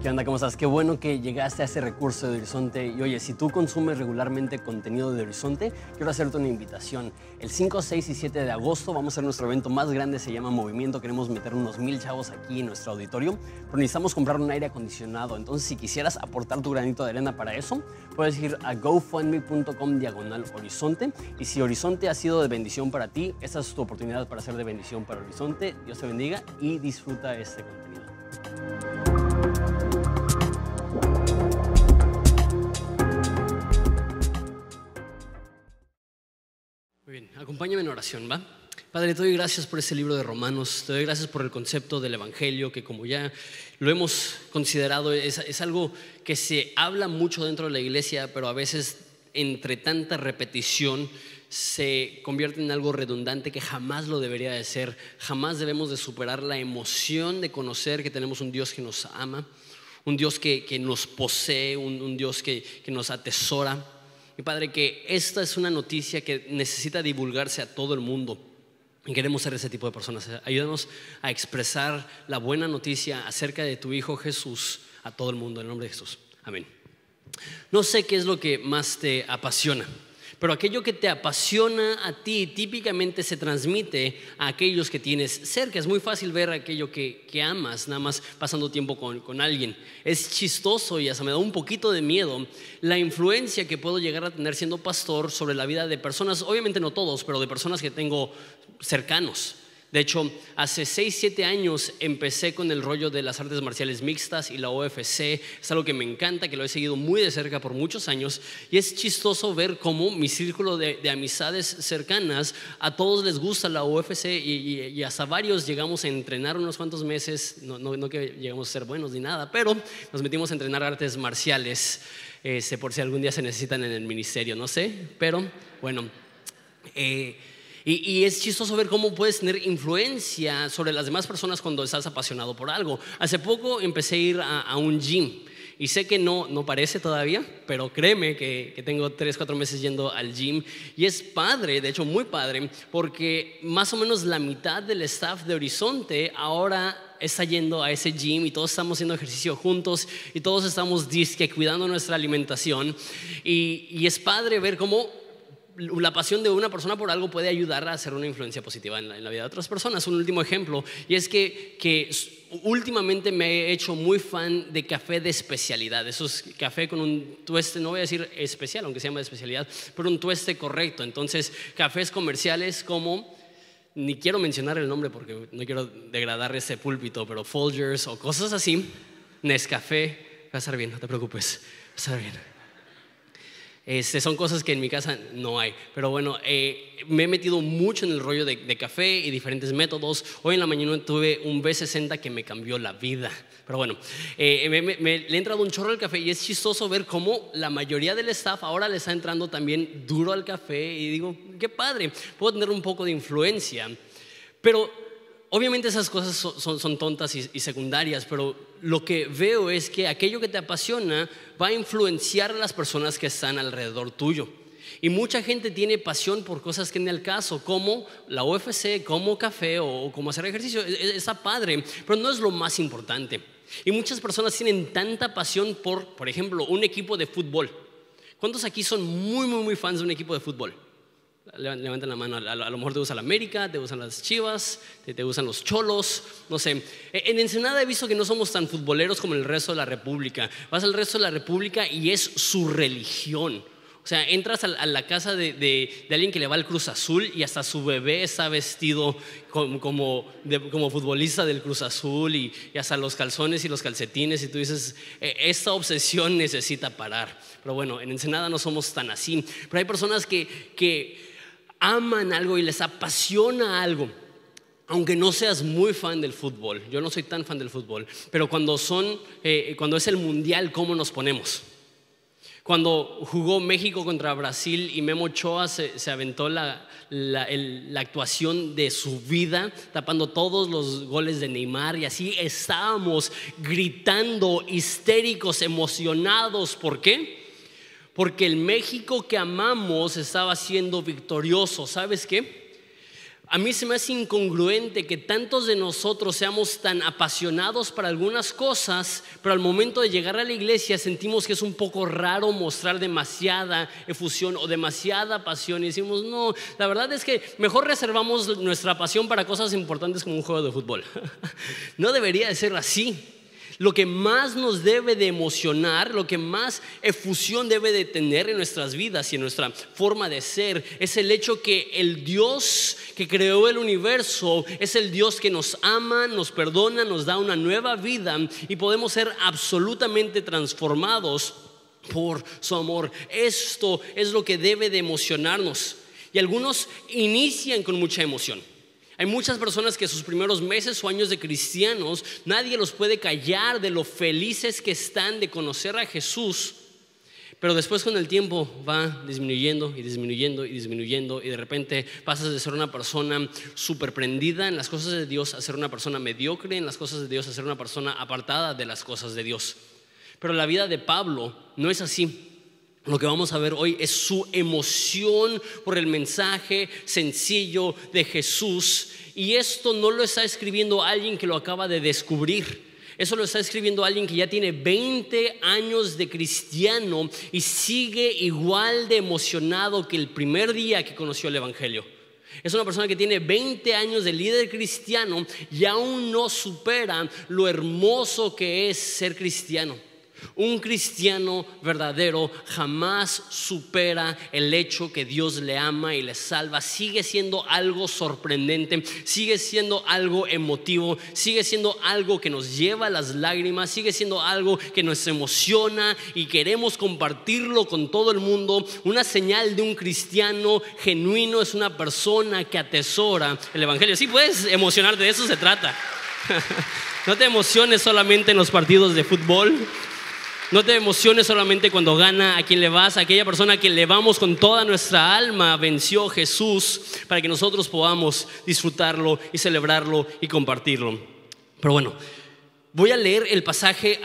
¿Qué onda? ¿Cómo estás? Qué bueno que llegaste a ese recurso de Horizonte. Y oye, si tú consumes regularmente contenido de Horizonte, quiero hacerte una invitación. El 5, 6 y 7 de agosto vamos a hacer nuestro evento más grande, se llama Movimiento. Queremos meter unos 1000 chavos aquí en nuestro auditorio, pero necesitamos comprar un aire acondicionado. Entonces, si quisieras aportar tu granito de arena para eso, puedes ir a gofundme.com/Horizonte. Y si Horizonte ha sido de bendición para ti, esta es tu oportunidad para ser de bendición para Horizonte. Dios te bendiga y disfruta este contenido. Muy bien, acompáñame en oración, ¿va? Padre, te doy gracias por ese libro de Romanos, te doy gracias por el concepto del Evangelio, que como ya lo hemos considerado, es algo que se habla mucho dentro de la iglesia, pero a veces entre tanta repetición se convierte en algo redundante que jamás lo debería de ser. Jamás debemos de superar la emoción de conocer que tenemos un Dios que nos ama, un Dios que nos posee, un Dios que nos atesora. Y Padre, que esta es una noticia que necesita divulgarse a todo el mundo y queremos ser ese tipo de personas. Ayúdanos a expresar la buena noticia acerca de tu Hijo Jesús a todo el mundo, en el nombre de Jesús. Amén. No sé qué es lo que más te apasiona, pero aquello que te apasiona a ti típicamente se transmite a aquellos que tienes cerca. Es muy fácil ver aquello que amas nada más pasando tiempo con alguien. Es chistoso y hasta me da un poquito de miedo la influencia que puedo llegar a tener siendo pastor sobre la vida de personas, obviamente no todos, pero de personas que tengo cercanos. De hecho, hace 6, 7 años empecé con el rollo de las artes marciales mixtas y la UFC. Es algo que me encanta, que lo he seguido muy de cerca por muchos años. Y es chistoso ver cómo mi círculo de amistades cercanas, a todos les gusta la UFC y hasta varios llegamos a entrenar unos cuantos meses. No que llegamos a ser buenos ni nada, pero nos metimos a entrenar artes marciales, por si algún día se necesitan en el ministerio, no sé. Pero bueno, y es chistoso ver cómo puedes tener influencia sobre las demás personas cuando estás apasionado por algo. Hace poco empecé a ir a un gym y sé que no parece todavía, pero créeme que tengo 3, 4 meses yendo al gym y es padre, de hecho muy padre, porque más o menos la mitad del staff de Horizonte ahora está yendo a ese gym y todos estamos haciendo ejercicio juntos y todos estamos cuidando nuestra alimentación y es padre ver cómo la pasión de una persona por algo puede ayudar a hacer una influencia positiva en la vida de otras personas. Un último ejemplo, y es que últimamente me he hecho muy fan de café de especialidad. Eso es café con un tueste, no voy a decir especial, aunque se llama de especialidad, pero un tueste correcto. Entonces, cafés comerciales como, ni quiero mencionar el nombre porque no quiero degradar ese púlpito, pero Folgers o cosas así, Nescafé, va a estar bien, no te preocupes, va a estar bien. Son cosas que en mi casa no hay. Pero bueno, me he metido mucho en el rollo de café y diferentes métodos. Hoy en la mañana tuve un B60 que me cambió la vida. Pero bueno, le he entrado un chorro al café y es chistoso ver cómo la mayoría del staff ahora le está entrando también duro al café. Y digo, qué padre, puedo tener un poco de influencia. Pero obviamente esas cosas son tontas y secundarias, pero lo que veo es que aquello que te apasiona va a influenciar a las personas que están alrededor tuyo. Y mucha gente tiene pasión por cosas que en el caso, como la UFC, como café o como hacer ejercicio, está padre, pero no es lo más importante. Y muchas personas tienen tanta pasión por ejemplo, un equipo de fútbol. ¿Cuántos aquí son muy fans de un equipo de fútbol? Levanten la mano. A lo mejor te gustan la América, te gustan las Chivas, te gustan los Cholos, no sé. En Ensenada he visto que no somos tan futboleros como el resto de la República. Vas al resto de la República y es su religión. O sea, entras a la casa de alguien que le va al Cruz Azul y hasta su bebé está vestido como futbolista del Cruz Azul y hasta los calzones y los calcetines, y tú dices, esta obsesión necesita parar. Pero bueno, en Ensenada no somos tan así. Pero hay personas que aman algo y les apasiona algo, aunque no seas muy fan del fútbol. Yo no soy tan fan del fútbol, pero cuando es el mundial, ¿cómo nos ponemos? Cuando jugó México contra Brasil y Memo Ochoa se aventó la actuación de su vida, tapando todos los goles de Neymar, y así estábamos gritando, histéricos, emocionados. ¿Por qué? Porque el México que amamos estaba siendo victorioso. ¿Sabes qué? A mí se me hace incongruente que tantos de nosotros seamos tan apasionados para algunas cosas, pero al momento de llegar a la iglesia sentimos que es un poco raro mostrar demasiada efusión o demasiada pasión y decimos, no, la verdad es que mejor reservamos nuestra pasión para cosas importantes como un juego de fútbol. No debería de ser así. Lo que más nos debe de emocionar, lo que más efusión debe de tener en nuestras vidas y en nuestra forma de ser, es el hecho que el Dios que creó el universo es el Dios que nos ama, nos perdona, nos da una nueva vida y podemos ser absolutamente transformados por su amor. Esto es lo que debe de emocionarnos. Y algunos inician con mucha emoción. Hay muchas personas que sus primeros meses o años de cristianos, nadie los puede callar de lo felices que están de conocer a Jesús, pero después con el tiempo va disminuyendo y disminuyendo y disminuyendo y de repente pasas de ser una persona súper prendida en las cosas de Dios a ser una persona mediocre en las cosas de Dios, a ser una persona apartada de las cosas de Dios. Pero la vida de Pablo no es así. Lo que vamos a ver hoy es su emoción por el mensaje sencillo de Jesús. Y esto no lo está escribiendo alguien que lo acaba de descubrir. Eso lo está escribiendo alguien que ya tiene 20 años de cristiano y sigue igual de emocionado que el primer día que conoció el evangelio. Es una persona que tiene 20 años de líder cristiano y aún no supera lo hermoso que es ser cristiano. Un cristiano verdadero jamás supera el hecho que Dios le ama y le salva. Sigue siendo algo sorprendente, sigue siendo algo emotivo, sigue siendo algo que nos lleva a las lágrimas, sigue siendo algo que nos emociona y queremos compartirlo con todo el mundo. Una señal de un cristiano genuino es una persona que atesora el evangelio. Sí, puedes emocionarte, de eso se trata. No te emociones solamente en los partidos de fútbol. No te emociones solamente cuando gana a quien le vas, a aquella persona a quien le vamos con toda nuestra alma. Venció Jesús para que nosotros podamos disfrutarlo y celebrarlo y compartirlo. Pero bueno, voy a leer el pasaje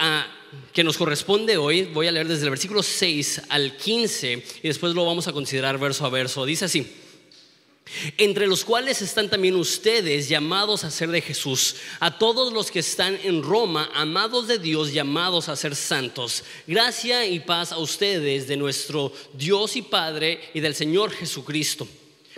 que nos corresponde hoy. Voy a leer desde el versículo 6 al 15 y después lo vamos a considerar verso a verso. Dice así: entre los cuales están también ustedes, llamados a ser de Jesús, a todos los que están en Roma, amados de Dios, llamados a ser santos. Gracia y paz a ustedes de nuestro Dios y Padre y del Señor Jesucristo.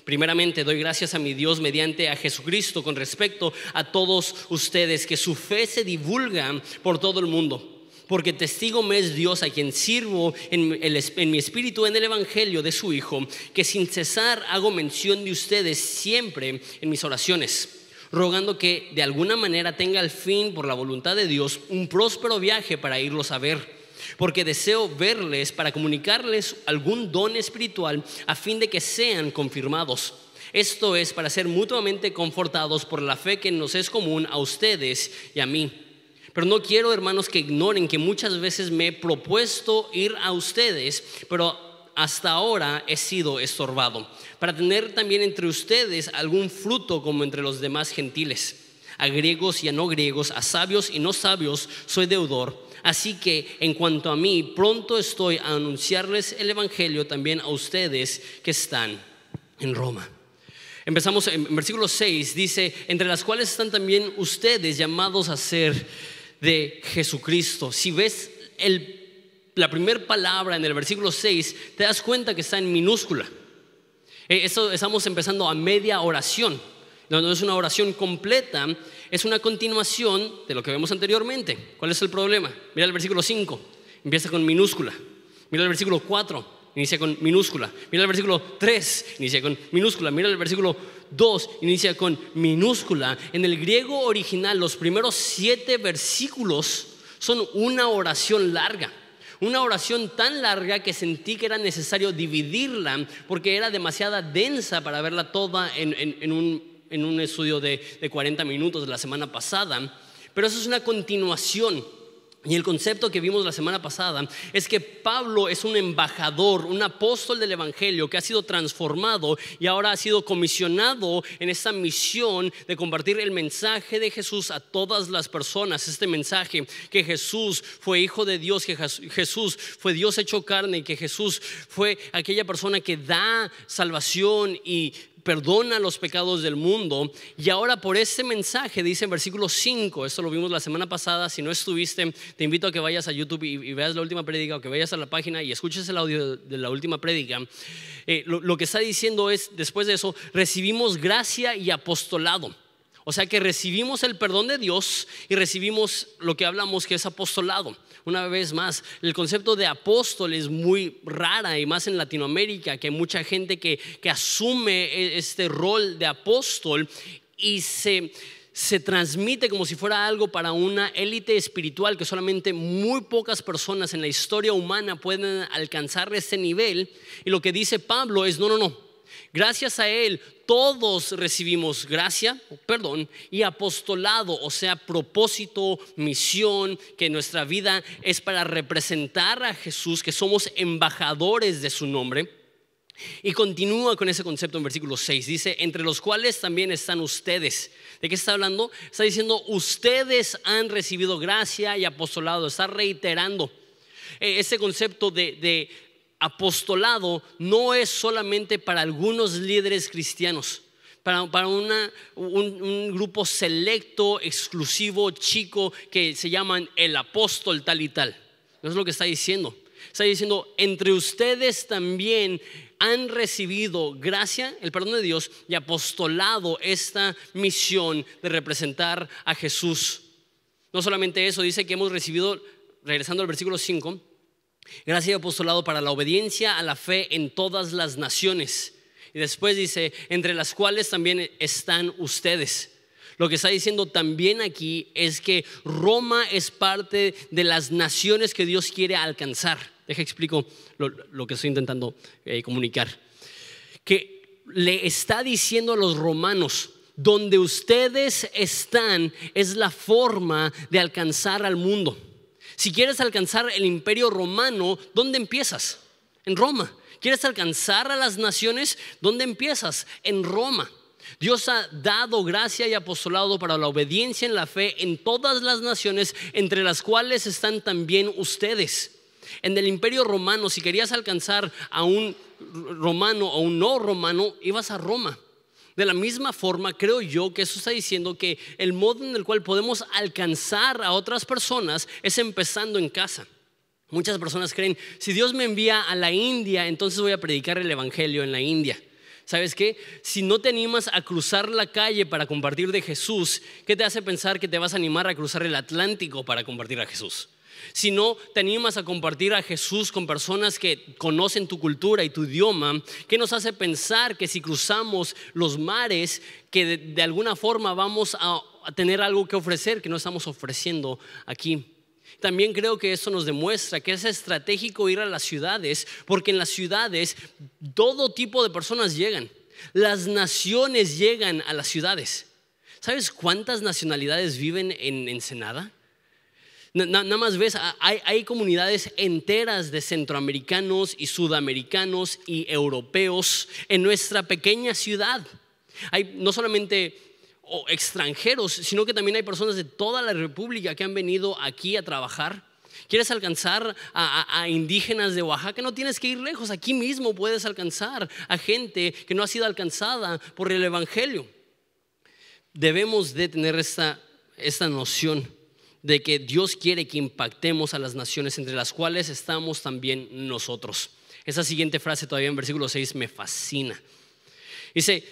Primeramente doy gracias a mi Dios mediante a Jesucristo con respecto a todos ustedes, que su fe se divulga por todo el mundo. Porque testigo me es Dios, a quien sirvo en mi espíritu en el evangelio de su Hijo, que sin cesar hago mención de ustedes siempre en mis oraciones, rogando que de alguna manera tenga al fin, por la voluntad de Dios, un próspero viaje para irlos a ver. Porque deseo verles para comunicarles algún don espiritual a fin de que sean confirmados. Esto es para ser mutuamente confortados por la fe que nos es común a ustedes y a mí. Pero no quiero, hermanos, que ignoren que muchas veces me he propuesto ir a ustedes, pero hasta ahora he sido estorbado, para tener también entre ustedes algún fruto como entre los demás gentiles. A griegos y a no griegos, a sabios y no sabios, soy deudor. Así que en cuanto a mí, pronto estoy a anunciarles el evangelio también a ustedes que están en Roma. Empezamos en versículo 6, dice: entre las cuales están también ustedes, llamados a ser de Jesucristo. Si ves la primera palabra en el versículo 6, te das cuenta que está en minúscula. Eso estamos empezando a media oración. No es una oración completa, es una continuación de lo que vemos anteriormente. ¿Cuál es el problema? Mira el versículo 5, empieza con minúscula. Mira el versículo 4, inicia con minúscula. Mira el versículo 3, inicia con minúscula. Mira el versículo 2, inicia con minúscula. En el griego original, los primeros 7 versículos son una oración larga. Una oración tan larga que sentí que era necesario dividirla porque era demasiado densa para verla toda en un estudio de 40 minutos de la semana pasada. Pero eso es una continuación. Y el concepto que vimos la semana pasada es que Pablo es un embajador, un apóstol del evangelio que ha sido transformado y ahora ha sido comisionado en esta misión de compartir el mensaje de Jesús a todas las personas. Este mensaje que Jesús fue hijo de Dios, que Jesús fue Dios hecho carne y que Jesús fue aquella persona que da salvación y perdona los pecados del mundo. Y ahora por este mensaje dice en versículo 5, esto lo vimos la semana pasada, si no estuviste, te invito a que vayas a YouTube y veas la última prédica, o que vayas a la página y escuches el audio de la última prédica. Lo que está diciendo es, después de eso, recibimos gracia y apostolado. O sea que recibimos el perdón de Dios y recibimos lo que hablamos que es apostolado. Una vez más, el concepto de apóstol es muy rara, y más en Latinoamérica, que hay mucha gente que asume este rol de apóstol y se transmite como si fuera algo para una élite espiritual, que solamente muy pocas personas en la historia humana pueden alcanzar ese nivel. Y lo que dice Pablo es no. Gracias a Él todos recibimos gracia, perdón, y apostolado, o sea, propósito, misión, que nuestra vida es para representar a Jesús, que somos embajadores de su nombre. Y continúa con ese concepto en versículo 6, dice, entre los cuales también están ustedes. ¿De qué está hablando? Está diciendo, ustedes han recibido gracia y apostolado. Está reiterando ese concepto de apostolado. No es solamente para algunos líderes cristianos, para un grupo selecto, exclusivo, chico, que se llaman el apóstol tal y tal. No es lo que está diciendo. Está diciendo, entre ustedes también han recibido gracia, el perdón de Dios, y apostolado, esta misión de representar a Jesús. No solamente eso, dice que hemos recibido, regresando al versículo 5, gracia y apostolado para la obediencia a la fe en todas las naciones. Y después dice, entre las cuales también están ustedes. Lo que está diciendo también aquí es que Roma es parte de las naciones que Dios quiere alcanzar. Deja explico lo que estoy intentando comunicar. Que le está diciendo a los romanos, donde ustedes están es la forma de alcanzar al mundo. Si quieres alcanzar el imperio romano, ¿dónde empiezas? En Roma. ¿Quieres alcanzar a las naciones? ¿Dónde empiezas? En Roma. Dios ha dado gracia y apostolado para la obediencia en la fe en todas las naciones, entre las cuales están también ustedes. En el imperio romano, si querías alcanzar a un romano o un no romano, ibas a Roma. De la misma forma, creo yo que eso está diciendo que el modo en el cual podemos alcanzar a otras personas es empezando en casa. Muchas personas creen, si Dios me envía a la India, entonces voy a predicar el evangelio en la India. ¿Sabes qué? Si no te animas a cruzar la calle para compartir de Jesús, ¿qué te hace pensar que te vas a animar a cruzar el Atlántico para compartir a Jesús? Si no te animas a compartir a Jesús con personas que conocen tu cultura y tu idioma, ¿qué nos hace pensar que si cruzamos los mares, que de alguna forma vamos a tener algo que ofrecer que no estamos ofreciendo aquí? También creo que eso nos demuestra que es estratégico ir a las ciudades, porque en las ciudades todo tipo de personas llegan. Las naciones llegan a las ciudades. ¿Sabes cuántas nacionalidades viven en Ensenada? Nada más ves, hay comunidades enteras de centroamericanos y sudamericanos y europeos en nuestra pequeña ciudad. Hay no solamente extranjeros, sino que también hay personas de toda la república que han venido aquí a trabajar. ¿Quieres alcanzar a indígenas de Oaxaca? No tienes que ir lejos, aquí mismo puedes alcanzar a gente que no ha sido alcanzada por el evangelio. Debemos de tener esta noción de que Dios quiere que impactemos a las naciones, entre las cuales estamos también nosotros. Esa siguiente frase todavía en versículo 6 me fascina. Dice,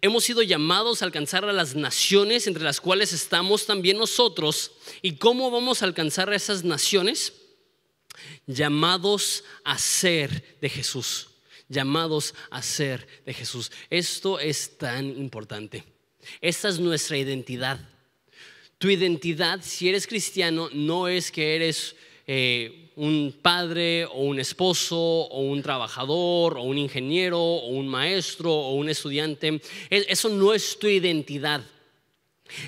hemos sido llamados a alcanzar a las naciones, entre las cuales estamos también nosotros. ¿Y cómo vamos a alcanzar a esas naciones? Llamados a ser de Jesús. Llamados a ser de Jesús. Esto es tan importante. Esta es nuestra identidad. Tu identidad, si eres cristiano, no es que eres un padre o un esposo o un trabajador o un ingeniero o un maestro o un estudiante. Eso no es tu identidad.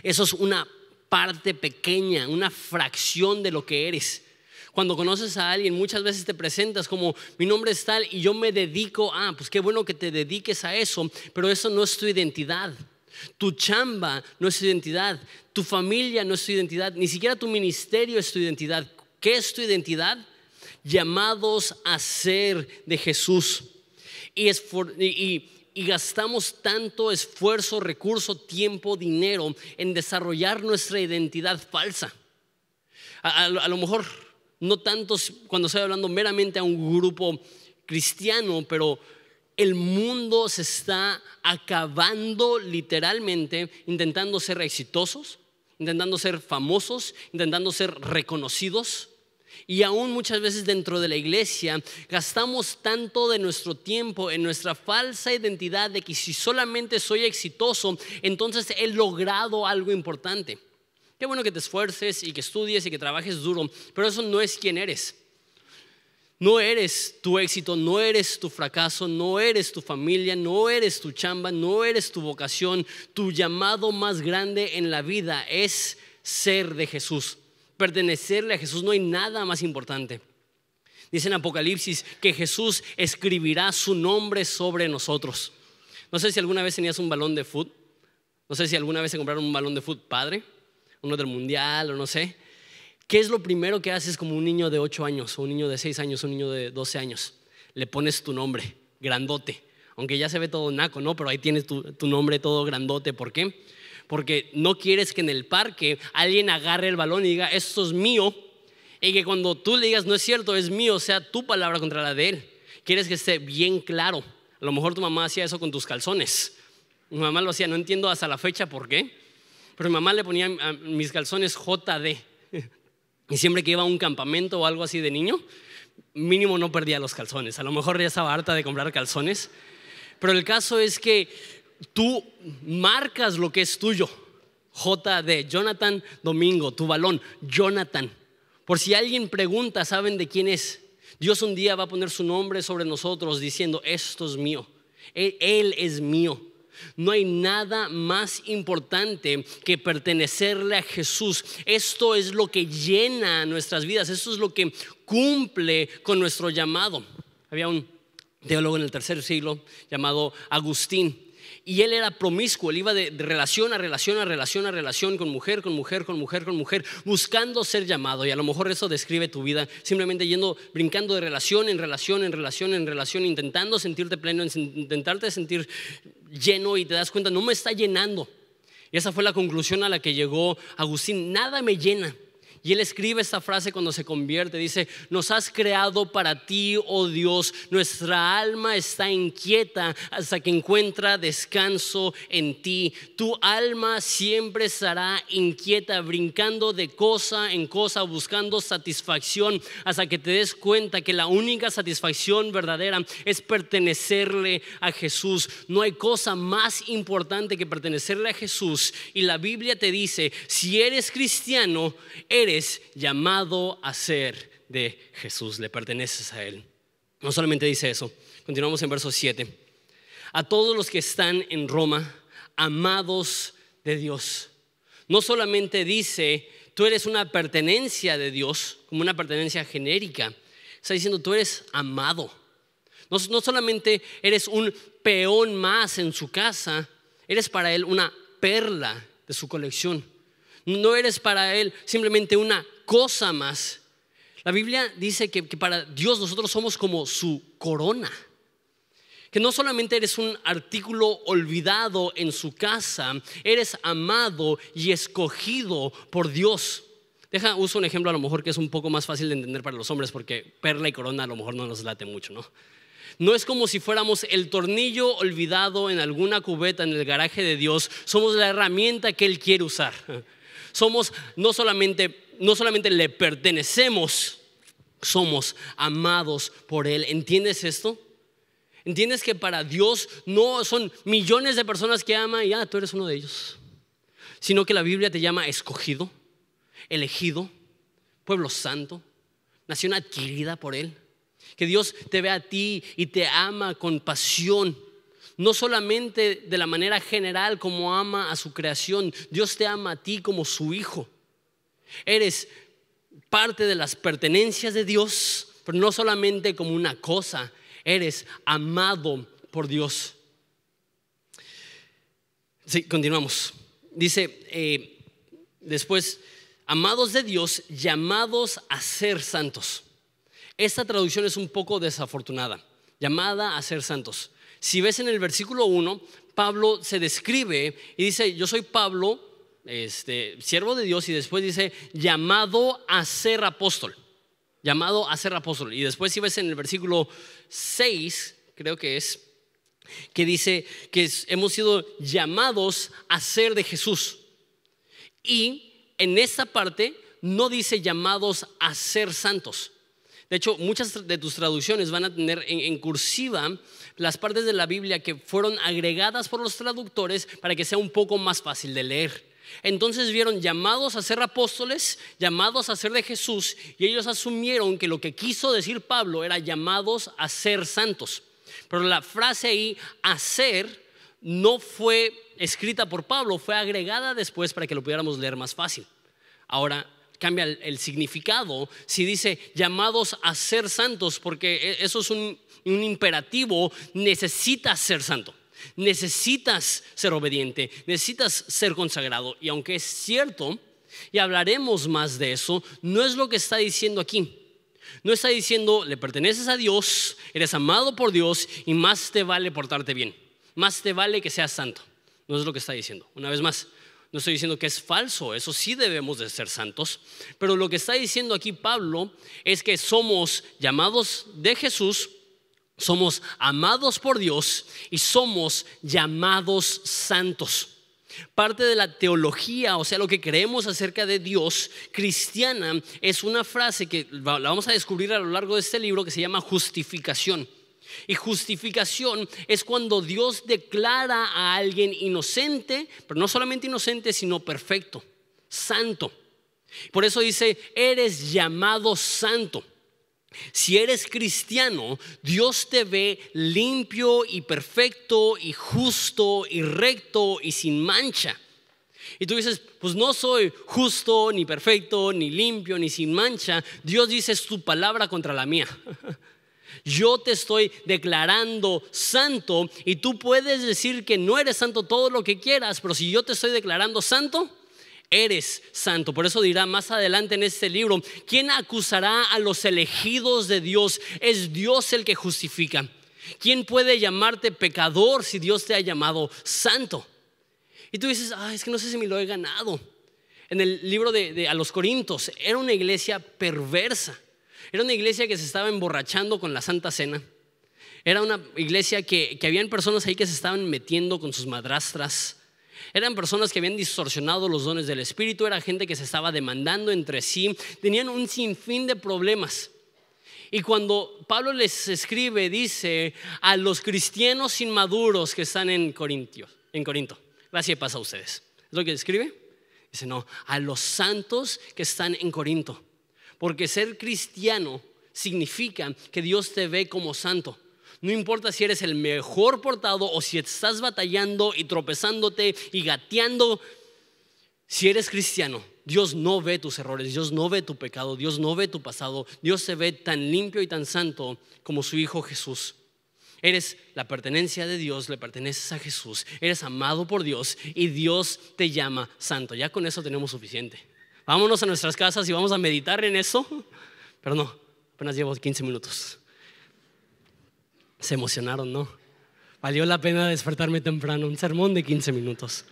Eso es una parte pequeña, una fracción de lo que eres. Cuando conoces a alguien, muchas veces te presentas como mi nombre es tal y yo me dedico a, pues qué bueno que te dediques a eso, pero eso no es tu identidad. Tu chamba no es tu identidad, tu familia no es tu identidad, ni siquiera tu ministerio es tu identidad. ¿Qué es tu identidad? Llamados a ser de Jesús. Y y gastamos tanto esfuerzo, recurso, tiempo, dinero en desarrollar nuestra identidad falsa. A lo mejor no tantos cuando estoy hablando meramente a un grupo cristiano, pero el mundo se está acabando literalmente intentando ser exitosos, intentando ser famosos, intentando ser reconocidos. Y aún muchas veces dentro de la iglesia gastamos tanto de nuestro tiempo en nuestra falsa identidad de que si solamente soy exitoso, entonces he logrado algo importante. Qué bueno que te esfuerces y que estudies y que trabajes duro, pero eso no es quién eres. No eres tu éxito, no eres tu fracaso, no eres tu familia, no eres tu chamba, no eres tu vocación. Tu llamado más grande en la vida es ser de Jesús, pertenecerle a Jesús. No hay nada más importante. Dice en Apocalipsis que Jesús escribirá su nombre sobre nosotros. No sé si alguna vez tenías un balón de fútbol, no sé si alguna vez se compraron un balón de fútbol padre, uno del mundial o no sé. ¿Qué es lo primero que haces como un niño de 8 años o un niño de 6 años o un niño de 12 años? Le pones tu nombre, grandote, aunque ya se ve todo naco, ¿no? Pero ahí tienes tu nombre todo grandote. ¿Por qué? Porque no quieres que en el parque alguien agarre el balón y diga, esto es mío, y que cuando tú le digas, no es cierto, es mío, sea tu palabra contra la de él. Quieres que esté bien claro. A lo mejor tu mamá hacía eso con tus calzones. Mi mamá lo hacía, no entiendo hasta la fecha por qué, pero mi mamá le ponía a mis calzones JD. Y siempre que iba a un campamento o algo así de niño, mínimo no perdía los calzones. A lo mejor ya estaba harta de comprar calzones, pero el caso es que tú marcas lo que es tuyo. JD, Jonathan Domingo, tu balón, Jonathan. Por si alguien pregunta, saben de quién es. Dios un día va a poner su nombre sobre nosotros diciendo, esto es mío, Él es mío. No hay nada más importante que pertenecerle a Jesús. Esto es lo que llena nuestras vidas. Esto es lo que cumple con nuestro llamado. Había un teólogo en el tercer siglo llamado Agustín, y él era promiscuo. Él iba de relación a relación a relación a relación, con mujer, buscando ser llamado. Y a lo mejor eso describe tu vida, simplemente brincando de relación en relación, en relación, en relación, intentando sentirte pleno, intentarte sentir lleno, y te das cuenta, no me está llenando. Y esa fue la conclusión a la que llegó Agustín: nada me llena. Y él escribe esta frase cuando se convierte, dice: nos has creado para ti, oh Dios, nuestra alma está inquieta hasta que encuentra descanso en ti. Tu alma siempre estará inquieta, brincando de cosa en cosa, buscando satisfacción, hasta que te des cuenta que la única satisfacción verdadera es pertenecerle a Jesús. No hay cosa más importante que pertenecerle a Jesús. Y la Biblia te dice, si eres cristiano, eres llamado a ser de Jesús, le perteneces a Él. No solamente dice eso, continuamos en verso 7. A todos los que están en Roma, amados de Dios. No solamente dice, tú eres una pertenencia de Dios, como una pertenencia genérica. Está diciendo, tú eres amado. No solamente eres un peón más en su casa, eres para Él una perla de su colección. No eres para Él simplemente una cosa más. La Biblia dice que para Dios nosotros somos como su corona. Que no solamente eres un artículo olvidado en su casa, eres amado y escogido por Dios. Uso un ejemplo a lo mejor que es un poco más fácil de entender para los hombres, porque perla y corona a lo mejor no nos late mucho, ¿no? No es como si fuéramos el tornillo olvidado en alguna cubeta en el garaje de Dios. Somos la herramienta que Él quiere usar. Somos no solamente le pertenecemos, somos amados por Él. ¿Entiendes esto? ¿Entiendes que para Dios no son millones de personas que aman y tú eres uno de ellos? Sino que la Biblia te llama escogido, elegido, pueblo santo, nación adquirida por Él. Que Dios te ve a ti y te ama con pasión. No solamente de la manera general como ama a su creación. Dios te ama a ti como su hijo. Eres parte de las pertenencias de Dios, pero no solamente como una cosa. Eres amado por Dios. Sí, continuamos. Dice después, amados de Dios, llamados a ser santos. Esta traducción es un poco desafortunada. Llamada a ser santos. Si ves en el versículo 1, Pablo se describe y dice: yo soy Pablo, siervo de Dios, y después dice llamado a ser apóstol. Llamado a ser apóstol. Y después si ves en el versículo 6, creo que es, que dice que hemos sido llamados a ser de Jesús. Y en esta parte no dice llamados a ser santos. De hecho, muchas de tus traducciones van a tener en cursiva las partes de la Biblia que fueron agregadas por los traductores para que sea un poco más fácil de leer. Entonces vieron llamados a ser apóstoles, llamados a ser de Jesús, y ellos asumieron que lo que quiso decir Pablo era llamados a ser santos. Pero la frase ahí, hacer, no fue escrita por Pablo, fue agregada después para que lo pudiéramos leer más fácil. Ahora cambia el significado si dice llamados a ser santos, porque eso es un imperativo. Necesitas ser santo, necesitas ser obediente, necesitas ser consagrado. Y aunque es cierto, y hablaremos más de eso, no es lo que está diciendo aquí. No está diciendo le perteneces a Dios, eres amado por Dios y más te vale portarte bien, más te vale que seas santo. No es lo que está diciendo. Una vez más, no estoy diciendo que es falso, eso sí debemos de ser santos, pero lo que está diciendo aquí Pablo es que somos llamados de Jesús, somos amados por Dios y somos llamados santos. Parte de la teología, o sea, lo que creemos acerca de Dios cristiana, es una frase que la vamos a descubrir a lo largo de este libro, que se llama justificación. Y justificación es cuando Dios declara a alguien inocente, pero no solamente inocente, sino perfecto, santo. Por eso dice, eres llamado santo. Si eres cristiano, Dios te ve limpio y perfecto y justo y recto y sin mancha. Y tú dices, pues no soy justo, ni perfecto, ni limpio, ni sin mancha. Dios dice, es tu palabra contra la mía. Yo te estoy declarando santo y tú puedes decir que no eres santo todo lo que quieras, pero si yo te estoy declarando santo, eres santo. Por eso dirá más adelante en este libro, ¿quién acusará a los elegidos de Dios? Es Dios el que justifica. ¿Quién puede llamarte pecador si Dios te ha llamado santo? Y tú dices, es que no sé si me lo he ganado. En el libro de a los Corintios, era una iglesia perversa. Era una iglesia que se estaba emborrachando con la Santa Cena. Era una iglesia que habían personas ahí que se estaban metiendo con sus madrastras. Eran personas que habían distorsionado los dones del Espíritu. Era gente que se estaba demandando entre sí. Tenían un sinfín de problemas. Y cuando Pablo les escribe, dice a los cristianos inmaduros que están en Corinto. Gracia y paz a ustedes. ¿Es lo que escribe? Dice, no, a los santos que están en Corinto. Porque ser cristiano significa que Dios te ve como santo. No importa si eres el mejor portado o si estás batallando y tropezándote y gateando. Si eres cristiano, Dios no ve tus errores, Dios no ve tu pecado, Dios no ve tu pasado. Dios se ve tan limpio y tan santo como su Hijo Jesús. Eres la pertenencia de Dios, le perteneces a Jesús, eres amado por Dios y Dios te llama santo. Ya con eso tenemos suficiente. Vámonos a nuestras casas y vamos a meditar en eso. Pero no, apenas llevo 15 minutos. Se emocionaron, ¿no? Valió la pena despertarme temprano. Un sermón de 15 minutos.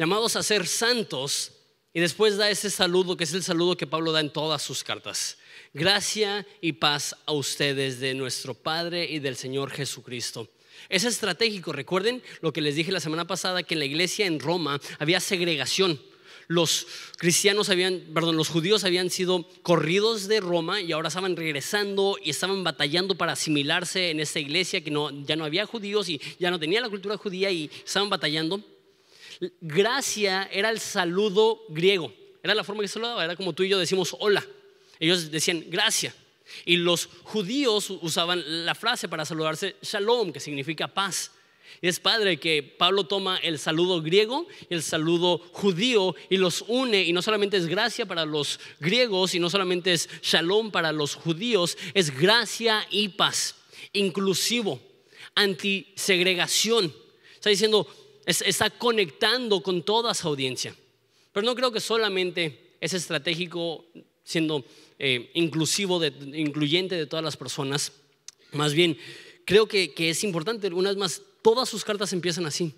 Llamados a ser santos. Y después da ese saludo, que es el saludo que Pablo da en todas sus cartas. Gracia y paz a ustedes de nuestro Padre y del Señor Jesucristo. Es estratégico. Recuerden lo que les dije la semana pasada, que en la iglesia en Roma había segregación. Los judíos habían sido corridos de Roma y ahora estaban regresando y estaban batallando para asimilarse en esta iglesia que ya no había judíos y ya no tenía la cultura judía y estaban batallando. Gracia era el saludo griego, era la forma que se saludaba, era como tú y yo decimos hola. Ellos decían gracia. Y los judíos usaban la frase para saludarse shalom, que significa paz. Y es padre que Pablo toma el saludo griego y el saludo judío y los une, y no solamente es gracia para los griegos y no solamente es shalom para los judíos, es gracia y paz, inclusivo, antisegregación. Está diciendo, está conectando con toda su audiencia. Pero no creo que solamente es estratégico siendo incluyente de todas las personas. Más bien creo que es importante, una vez más, todas sus cartas empiezan así.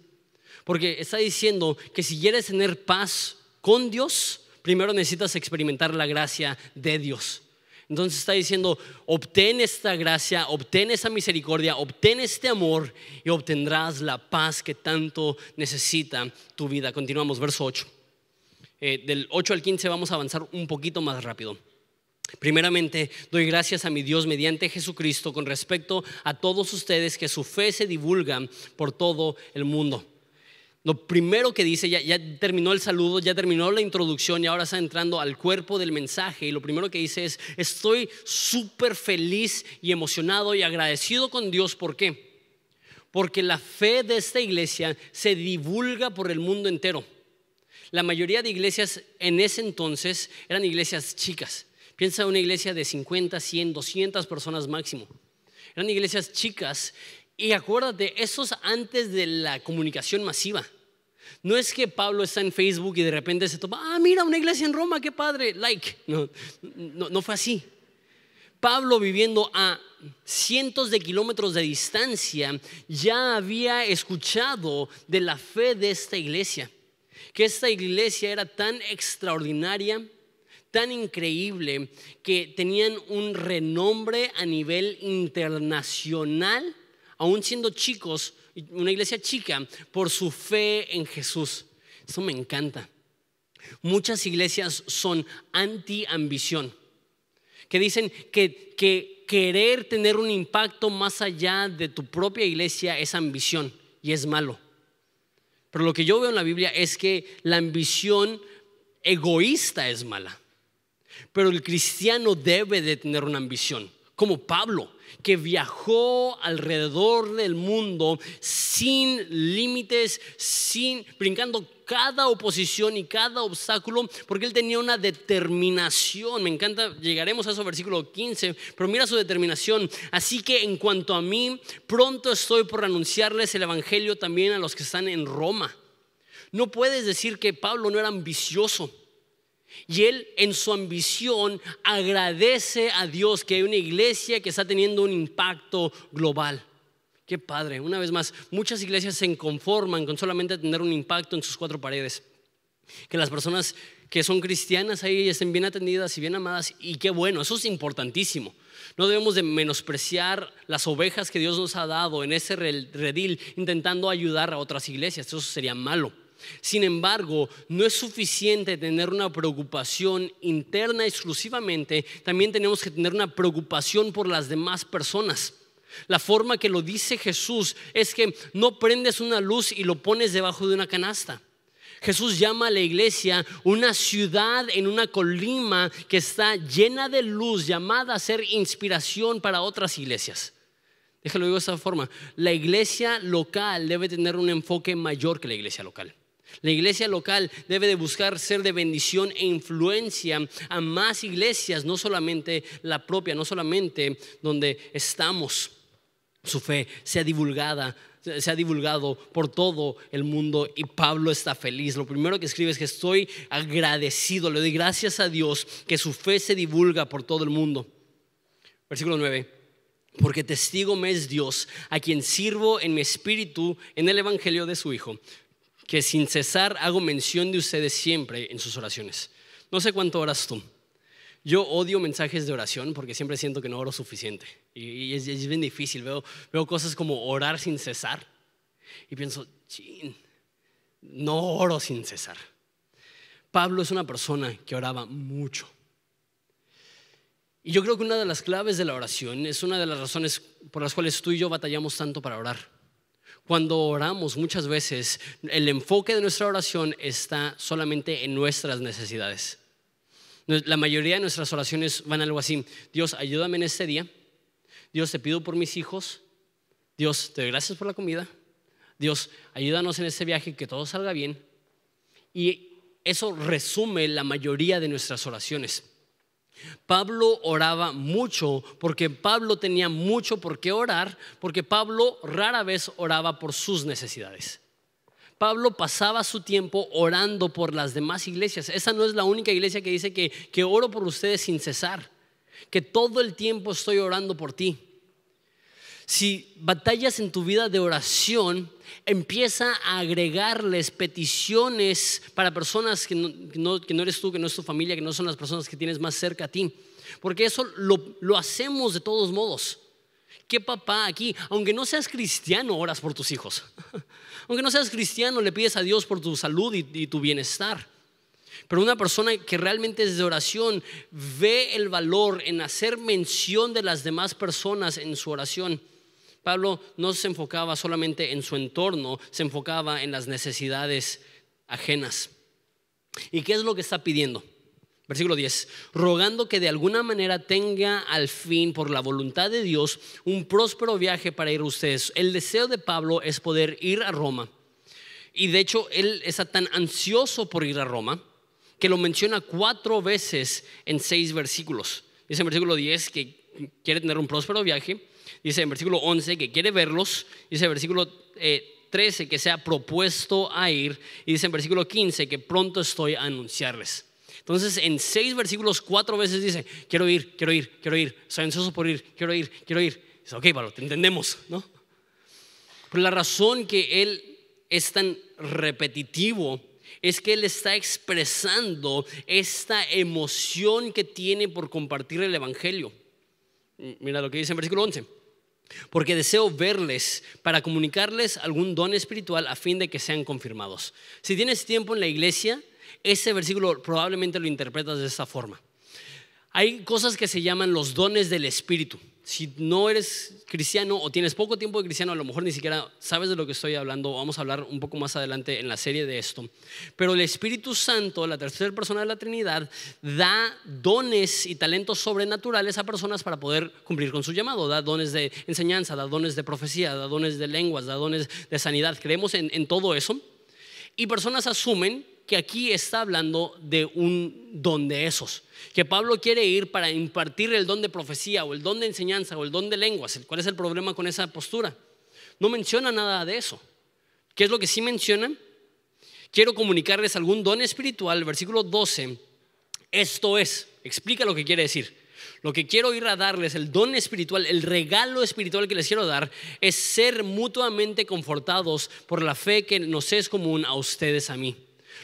Porque está diciendo que si quieres tener paz con Dios, primero necesitas experimentar la gracia de Dios. Entonces está diciendo, obtén esta gracia, obtén esa misericordia, obtén este amor y obtendrás la paz que tanto necesita tu vida. Continuamos, verso 8. Del 8 al 15 vamos a avanzar un poquito más rápido. Primeramente, doy gracias a mi Dios mediante Jesucristo con respecto a todos ustedes, que su fe se divulga por todo el mundo. Lo primero que dice, ya terminó el saludo, ya terminó la introducción y ahora está entrando al cuerpo del mensaje. Y lo primero que dice es, estoy súper feliz y emocionado y agradecido con Dios. ¿Por qué? Porque la fe de esta iglesia se divulga por el mundo entero. La mayoría de iglesias en ese entonces eran iglesias chicas. Piensa en una iglesia de 50, 100, 200 personas máximo. Eran iglesias chicas. Y acuérdate, eso es antes de la comunicación masiva. No es que Pablo está en Facebook y de repente se topa, mira, una iglesia en Roma, qué padre, like. No fue así. Pablo, viviendo a cientos de kilómetros de distancia, ya había escuchado de la fe de esta iglesia. Que esta iglesia era tan extraordinaria, tan increíble, que tenían un renombre a nivel internacional, aún siendo chicos, una iglesia chica, por su fe en Jesús. Eso me encanta. Muchas iglesias son anti-ambición, que dicen que querer tener un impacto más allá de tu propia iglesia es ambición y es malo. Pero lo que yo veo en la Biblia es que la ambición egoísta es mala. Pero el cristiano debe de tener una ambición, como Pablo, que viajó alrededor del mundo sin límites, brincando cada oposición y cada obstáculo, porque él tenía una determinación. Me encanta, llegaremos a eso, versículo 15, pero mira su determinación. Así que en cuanto a mí, pronto estoy por anunciarles el evangelio también a los que están en Roma. No puedes decir que Pablo no era ambicioso. Y él, en su ambición, agradece a Dios que hay una iglesia que está teniendo un impacto global. Qué padre. Una vez más, muchas iglesias se conforman con solamente tener un impacto en sus cuatro paredes. Que las personas que son cristianas ahí estén bien atendidas y bien amadas. Y qué bueno, eso es importantísimo. No debemos de menospreciar las ovejas que Dios nos ha dado en ese redil, intentando ayudar a otras iglesias. Eso sería malo. Sin embargo, no es suficiente tener una preocupación interna exclusivamente. También tenemos que tener una preocupación por las demás personas. La forma que lo dice Jesús es que no prendes una luz y lo pones debajo de una canasta. Jesús llama a la iglesia una ciudad en una colina que está llena de luz, llamada a ser inspiración para otras iglesias. Déjalo digo de esta forma: la iglesia local debe tener un enfoque mayor que la iglesia local. La iglesia local debe de buscar ser de bendición e influencia a más iglesias, no solamente la propia, no solamente donde estamos. Su fe se ha divulgado por todo el mundo y Pablo está feliz. Lo primero que escribe es que estoy agradecido, le doy gracias a Dios que su fe se divulga por todo el mundo. Versículo 9. Porque testigo me es Dios, a quien sirvo en mi espíritu en el evangelio de su Hijo, que sin cesar hago mención de ustedes siempre en sus oraciones. No sé cuánto oras tú. Yo odio mensajes de oración porque siempre siento que no oro suficiente. Y es bien difícil. Veo cosas como orar sin cesar. Y pienso, no oro sin cesar. Pablo es una persona que oraba mucho. Y yo creo que una de las claves de la oración es una de las razones por las cuales tú y yo batallamos tanto para orar. Cuando oramos, muchas veces el enfoque de nuestra oración está solamente en nuestras necesidades. La mayoría de nuestras oraciones van algo así: Dios, ayúdame en este día. Dios, te pido por mis hijos. Dios, te doy gracias por la comida. Dios, ayúdanos en este viaje, que todo salga bien. Y eso resume la mayoría de nuestras oraciones. Pablo oraba mucho porque Pablo tenía mucho por qué orar, porque Pablo rara vez oraba por sus necesidades. Pablo pasaba su tiempo orando por las demás iglesias. Esa no es la única iglesia que dice que oro por ustedes sin cesar, que todo el tiempo estoy orando por ti. Si batallas en tu vida de oración, empieza a agregarles peticiones para personas que no eres tú, que no es tu familia, que no son las personas que tienes más cerca a ti. Porque eso lo hacemos de todos modos. ¿Qué papá aquí, aunque no seas cristiano, oras por tus hijos? Aunque no seas cristiano, le pides a Dios por tu salud y tu bienestar. Pero una persona que realmente es de oración ve el valor en hacer mención de las demás personas en su oración. Pablo no se enfocaba solamente en su entorno, se enfocaba en las necesidades ajenas. ¿Y qué es lo que está pidiendo? Versículo 10, rogando que de alguna manera tenga al fin, por la voluntad de Dios, un próspero viaje para ir a ustedes. El deseo de Pablo es poder ir a Roma. Y de hecho, él está tan ansioso por ir a Roma que lo menciona 4 veces en 6 versículos. Dice en versículo 10 que quiere tener un próspero viaje. Dice en versículo 11 que quiere verlos. Dice en versículo 13 que se ha propuesto a ir. Y dice en versículo 15 que pronto estoy a anunciarles. Entonces en 6 versículos 4 veces dice: quiero ir, estoy ansioso por ir, quiero ir. Dice: ok, Pablo, te entendemos, ¿no? Pero la razón que él es tan repetitivo es que él está expresando esta emoción que tiene por compartir el evangelio. Mira lo que dice en versículo 11: porque deseo verles para comunicarles algún don espiritual a fin de que sean confirmados. Si tienes tiempo en la iglesia, ese versículo probablemente lo interpretas de esta forma. Hay cosas que se llaman los dones del Espíritu. Si no eres cristiano o tienes poco tiempo de cristiano, a lo mejor ni siquiera sabes de lo que estoy hablando. Vamos a hablar un poco más adelante en la serie de esto. Pero el Espíritu Santo, la tercera persona de la Trinidad, da dones y talentos sobrenaturales a personas para poder cumplir con su llamado. Da dones de enseñanza, da dones de profecía, da dones de lenguas, da dones de sanidad. Creemos en todo eso. Y personas asumen que aquí está hablando de un don de esos, que Pablo quiere ir para impartir el don de profecía o el don de enseñanza o el don de lenguas. ¿Cuál es el problema con esa postura? No menciona nada de eso. ¿Qué es lo que sí menciona? Quiero comunicarles algún don espiritual. Versículo 12, esto es, explica lo que quiere decir. Lo que quiero ir a darles, el don espiritual, el regalo espiritual que les quiero dar, es ser mutuamente confortados por la fe que nos es común a ustedes, a mí.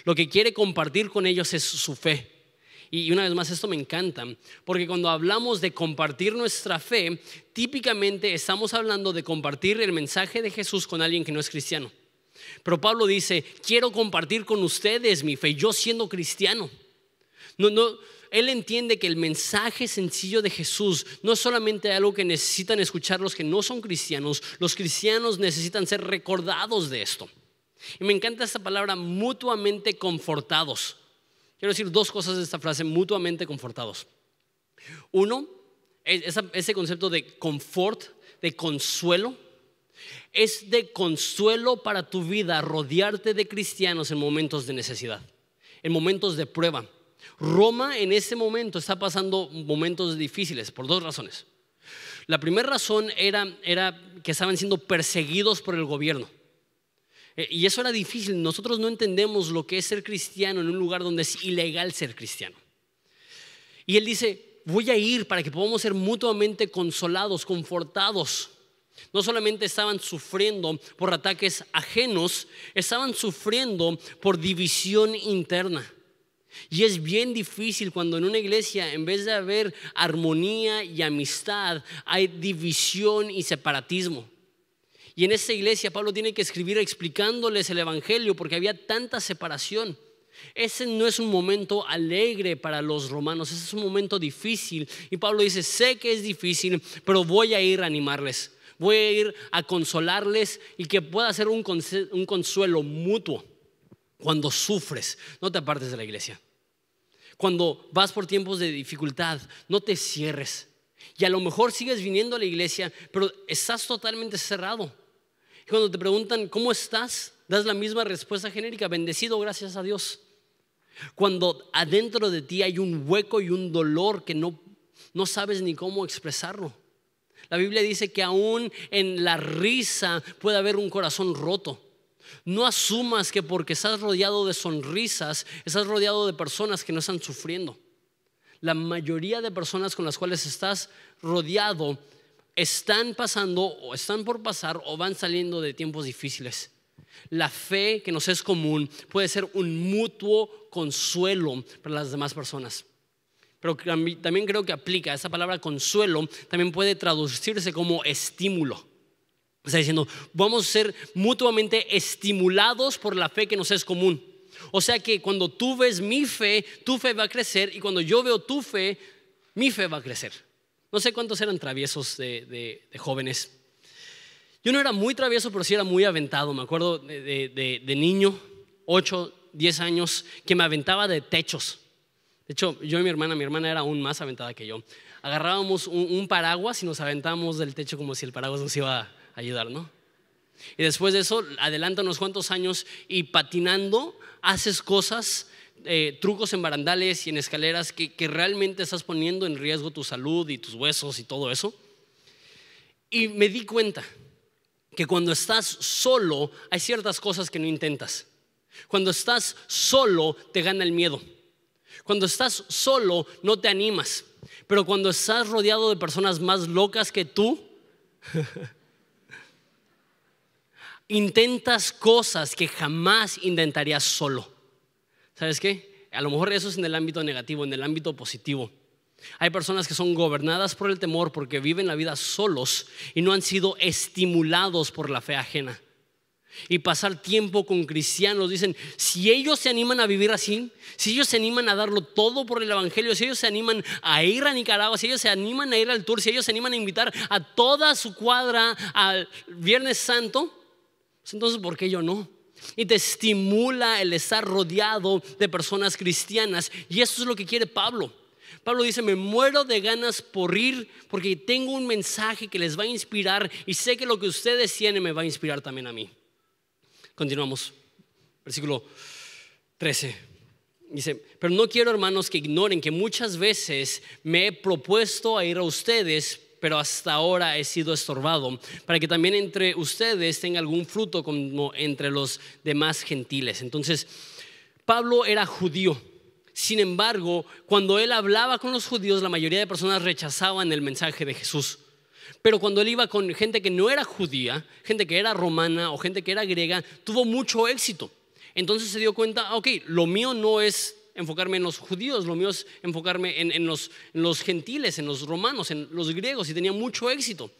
Lo que quiere compartir con ellos es su fe. Y una vez más, esto me encanta, porque cuando hablamos de compartir nuestra fe, típicamente estamos hablando de compartir el mensaje de Jesús con alguien que no es cristiano. Pero Pablo dice: quiero compartir con ustedes mi fe, yo siendo cristiano. Él entiende que el mensaje sencillo de Jesús no es solamente algo que necesitan escuchar los que no son cristianos. Los cristianos necesitan ser recordados de esto. Y me encanta esta palabra, mutuamente confortados. Quiero decir 2 cosas de esta frase, mutuamente confortados. Uno, ese concepto de confort, de consuelo. Es de consuelo para tu vida rodearte de cristianos en momentos de necesidad, en momentos de prueba. Roma en ese momento está pasando momentos difíciles por 2 razones. La primera razón era que estaban siendo perseguidos por el gobierno. Y eso era difícil. Nosotros no entendemos lo que es ser cristiano en un lugar donde es ilegal ser cristiano. Y él dice: voy a ir para que podamos ser mutuamente consolados, confortados. No solamente estaban sufriendo por ataques ajenos, estaban sufriendo por división interna. Y es bien difícil cuando en una iglesia, en vez de haber armonía y amistad, hay división y separatismo. Y en esta iglesia Pablo tiene que escribir explicándoles el evangelio porque había tanta separación. Ese no es un momento alegre para los romanos, ese es un momento difícil. Y Pablo dice: sé que es difícil, pero voy a ir a animarles, voy a ir a consolarles y que pueda ser un consuelo mutuo. Cuando sufres, no te apartes de la iglesia. Cuando vas por tiempos de dificultad, no te cierres. Y a lo mejor sigues viniendo a la iglesia, pero estás totalmente cerrado. Y cuando te preguntan ¿cómo estás?, das la misma respuesta genérica: bendecido, gracias a Dios. Cuando adentro de ti hay un hueco y un dolor que no sabes ni cómo expresarlo. La Biblia dice que aún en la risa puede haber un corazón roto. No asumas que porque estás rodeado de sonrisas, estás rodeado de personas que no están sufriendo. La mayoría de personas con las cuales estás rodeado están pasando o están por pasar o van saliendo de tiempos difíciles. La fe que nos es común puede ser un mutuo consuelo para las demás personas. Pero también creo que aplica, esa palabra consuelo también puede traducirse como estímulo. Está diciendo, vamos a ser mutuamente estimulados por la fe que nos es común. O sea que cuando tú ves mi fe, tu fe va a crecer, y cuando yo veo tu fe, mi fe va a crecer. No sé cuántos eran traviesos de jóvenes. Yo no era muy travieso, pero sí era muy aventado. Me acuerdo de niño, 8, 10 años, que me aventaba de techos. De hecho, yo y mi hermana era aún más aventada que yo. Agarrábamos un paraguas y nos aventábamos del techo como si el paraguas nos iba a ayudar, ¿no? Y después de eso, adelanta unos cuantos años y patinando haces cosas, trucos en barandales y en escaleras que realmente estás poniendo en riesgo tu salud y tus huesos y todo eso. Y me di cuenta que cuando estás solo hay ciertas cosas que no intentas. Cuando estás solo te gana el miedo. Cuando estás solo no te animas. Pero cuando estás rodeado de personas más locas que tú, intentas cosas que jamás intentarías solo. ¿Sabes qué? A lo mejor eso es en el ámbito negativo. En el ámbito positivo, hay personas que son gobernadas por el temor porque viven la vida solos y no han sido estimulados por la fe ajena. Y pasar tiempo con cristianos, dicen, si ellos se animan a vivir así, si ellos se animan a darlo todo por el evangelio, si ellos se animan a ir a Nicaragua, si ellos se animan a ir al tour, si ellos se animan a invitar a toda su cuadra al Viernes Santo, pues entonces ¿por qué yo no? Y te estimula el estar rodeado de personas cristianas. Y eso es lo que quiere Pablo. Pablo dice, me muero de ganas por ir porque tengo un mensaje que les va a inspirar y sé que lo que ustedes tienen me va a inspirar también a mí. Continuamos, versículo 13. Dice, pero no quiero, hermanos, que ignoren que muchas veces me he propuesto a ir a ustedes, pero hasta ahora he sido estorbado, para que también entre ustedes tenga algún fruto como entre los demás gentiles. Entonces, Pablo era judío. Sin embargo, cuando él hablaba con los judíos, la mayoría de personas rechazaban el mensaje de Jesús. Pero cuando él iba con gente que no era judía, gente que era romana o gente que era griega, tuvo mucho éxito. Entonces se dio cuenta, ok, lo mío no es enfocarme en los judíos, lo mío es enfocarme en los gentiles, en los romanos, en los griegos, y tenía mucho éxito.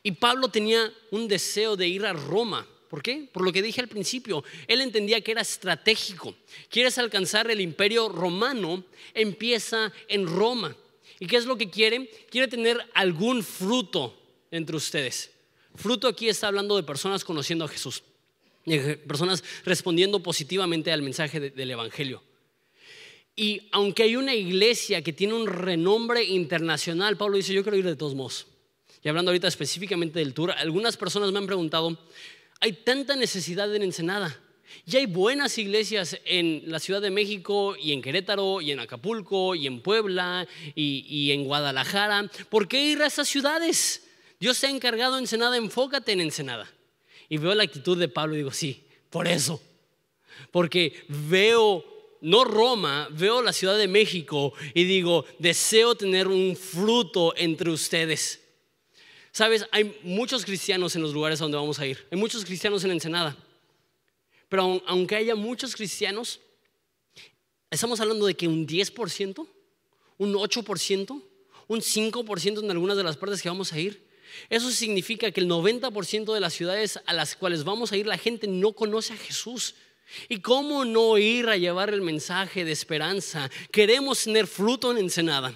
Y Pablo tenía un deseo de ir a Roma. ¿Por qué? Por lo que dije al principio, él entendía que era estratégico. ¿Quieres alcanzar el imperio romano? Empieza en Roma. ¿Y qué es lo que quiere? Quiere tener algún fruto entre ustedes. Fruto aquí está hablando de personas conociendo a Jesús, de personas respondiendo positivamente al mensaje del evangelio. Y aunque hay una iglesia que tiene un renombre internacional, Pablo dice, yo quiero ir de todos modos. Y hablando ahorita específicamente del tour, algunas personas me han preguntado, hay tanta necesidad en Ensenada. Y hay buenas iglesias en la Ciudad de México y en Querétaro y en Acapulco y en Puebla y en Guadalajara. ¿Por qué ir a esas ciudades? Dios se ha encargado de Ensenada, enfócate en Ensenada. Y veo la actitud de Pablo y digo, sí, por eso. Porque veo, no Roma, veo la Ciudad de México y digo, deseo tener un fruto entre ustedes. Sabes, hay muchos cristianos en los lugares a donde vamos a ir. Hay muchos cristianos en Ensenada. Pero aunque haya muchos cristianos, estamos hablando de que un 10%, un 8%, un 5% en algunas de las partes que vamos a ir. Eso significa que el 90% de las ciudades a las cuales vamos a ir, la gente no conoce a Jesús. ¿Y cómo no ir a llevar el mensaje de esperanza? Queremos tener fruto en Ensenada.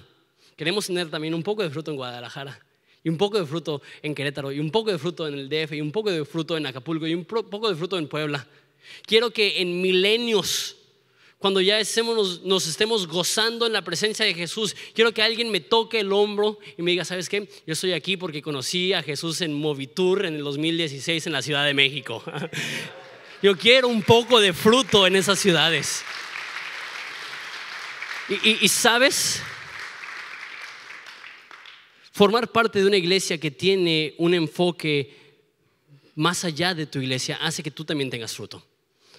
Queremos tener también un poco de fruto en Guadalajara. Y un poco de fruto en Querétaro. Y un poco de fruto en el DF. Y un poco de fruto en Acapulco. Y un poco de fruto en Puebla. Quiero que en milenios, cuando ya nos estemos gozando en la presencia de Jesús, quiero que alguien me toque el hombro y me diga, ¿sabes qué? Yo estoy aquí porque conocí a Jesús en Movitour en el 2016 en la Ciudad de México. Yo quiero un poco de fruto en esas ciudades. Y ¿sabes? Formar parte de una iglesia que tiene un enfoque más allá de tu iglesia hace que tú también tengas fruto.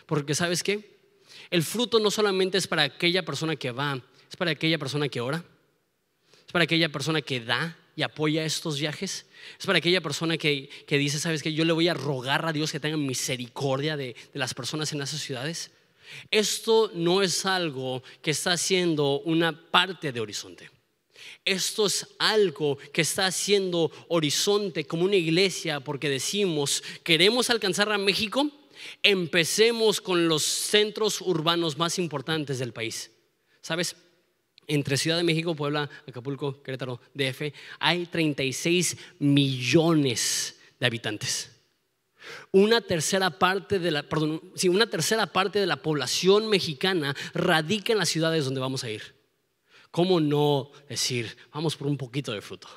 Porque ¿sabes qué? El fruto no solamente es para aquella persona que va, es para aquella persona que ora, es para aquella persona que da, y apoya estos viajes. Es para aquella persona que dice, ¿sabes qué? Yo le voy a rogar a Dios que tenga misericordia de las personas en esas ciudades. Esto no es algo que está haciendo una parte de Horizonte. Esto es algo que está haciendo Horizonte como una iglesia, porque decimos, queremos alcanzar a México, empecemos con los centros urbanos más importantes del país. ¿Sabes? Entre Ciudad de México, Puebla, Acapulco, Querétaro, DF, hay 36 millones de habitantes. Una tercera parte de la población mexicana radica en las ciudades donde vamos a ir. ¿Cómo no decir, vamos por un poquito de fruto?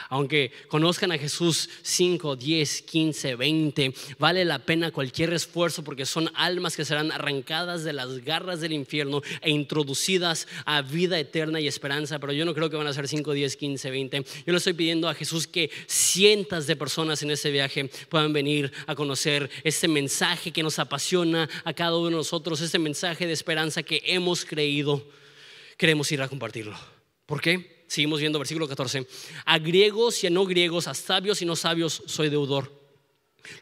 Aunque conozcan a Jesús 5, 10, 15, 20, vale la pena cualquier esfuerzo, porque son almas que serán arrancadas de las garras del infierno e introducidas a vida eterna y esperanza. Pero yo no creo que van a ser 5, 10, 15, 20. Yo le estoy pidiendo a Jesús que cientos de personas en ese viaje puedan venir a conocer este mensaje que nos apasiona a cada uno de nosotros, este mensaje de esperanza que hemos creído. Queremos ir a compartirlo. ¿Por qué? Seguimos viendo versículo 14. A griegos y a no griegos, a sabios y no sabios, soy deudor.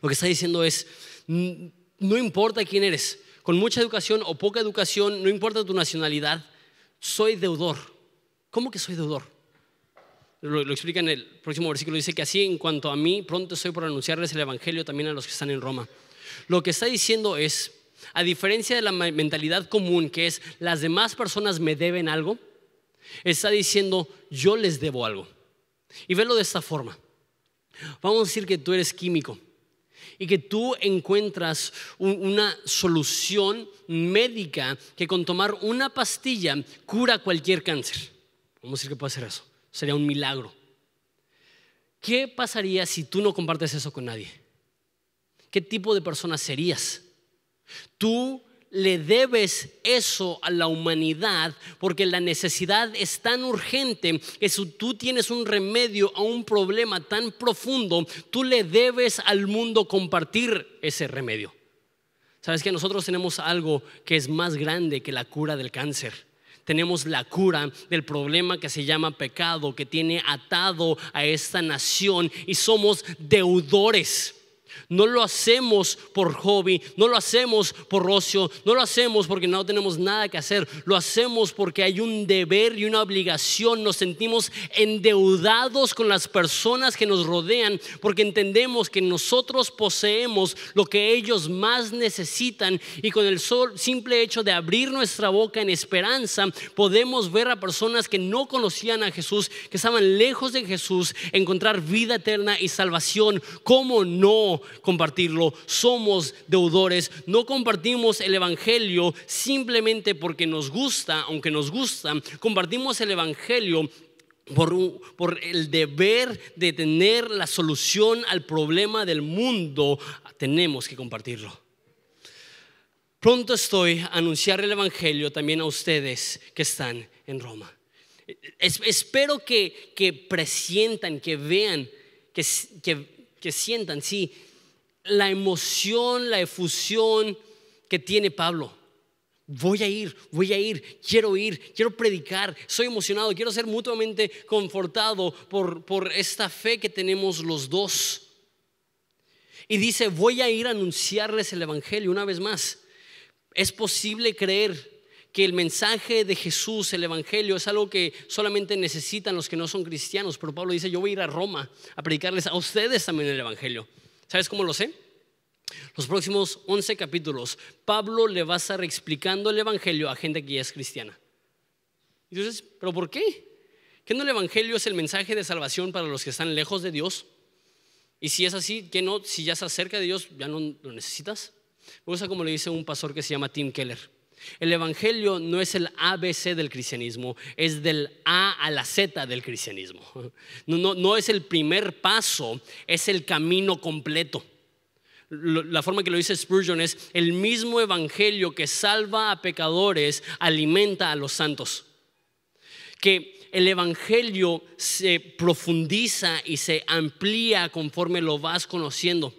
Lo que está diciendo es, no importa quién eres, con mucha educación o poca educación, no importa tu nacionalidad, soy deudor. ¿Cómo que soy deudor? Lo explica en el próximo versículo. Dice que así, en cuanto a mí, pronto estoy por anunciarles el evangelio también a los que están en Roma. Lo que está diciendo es, a diferencia de la mentalidad común, que es las demás personas me deben algo, está diciendo yo les debo algo. Y velo de esta forma. Vamos a decir que tú eres químico y que tú encuentras una solución médica que con tomar una pastilla cura cualquier cáncer. Vamos a decir que puede hacer eso. Sería un milagro. ¿Qué pasaría si tú no compartes eso con nadie? ¿Qué tipo de persona serías? Tú le debes eso a la humanidad porque la necesidad es tan urgente que si tú tienes un remedio a un problema tan profundo, tú le debes al mundo compartir ese remedio. Sabes que nosotros tenemos algo que es más grande que la cura del cáncer. Tenemos la cura del problema que se llama pecado, que tiene atado a esta nación, y somos deudores. No lo hacemos por hobby, no lo hacemos por ocio, no lo hacemos porque no tenemos nada que hacer. Lo hacemos porque hay un deber y una obligación. Nos sentimos endeudados con las personas que nos rodean porque entendemos que nosotros poseemos lo que ellos más necesitan, y con el simple hecho de abrir nuestra boca en esperanza podemos ver a personas que no conocían a Jesús, que estaban lejos de Jesús, encontrar vida eterna y salvación. ¿Cómo no compartirlo? Somos deudores. No compartimos el evangelio simplemente porque nos gusta, aunque nos gusta. Compartimos el evangelio por el deber de tener la solución al problema del mundo. Tenemos que compartirlo. Pronto estoy a anunciar el evangelio también a ustedes que están en Roma. Espero que presientan, que vean, que sientan, sí, la emoción, la efusión que tiene Pablo. Voy a ir, quiero predicar, estoy emocionado, quiero ser mutuamente confortado por esta fe que tenemos los dos. Y dice, voy a ir a anunciarles el evangelio. Una vez más, es posible creer que el mensaje de Jesús, el evangelio, es algo que solamente necesitan los que no son cristianos. Pero Pablo dice, yo voy a ir a Roma a predicarles a ustedes también el evangelio. ¿Sabes cómo lo sé? Los próximos 11 capítulos Pablo le va a estar explicando el evangelio a gente que ya es cristiana. Entonces, ¿pero por qué? ¿Que no el evangelio es el mensaje de salvación para los que están lejos de Dios? Y si es así, ¿qué no? Si ya estás cerca de Dios, ¿ya no lo necesitas? Me gusta como le dice un pastor que se llama Tim Keller. El evangelio no es el ABC del cristianismo, es del A a la Z del cristianismo. No es el primer paso, es el camino completo. La forma que lo dice Spurgeon es: el mismo evangelio que salva a pecadores alimenta a los santos. Que el evangelio se profundiza y se amplía conforme lo vas conociendo.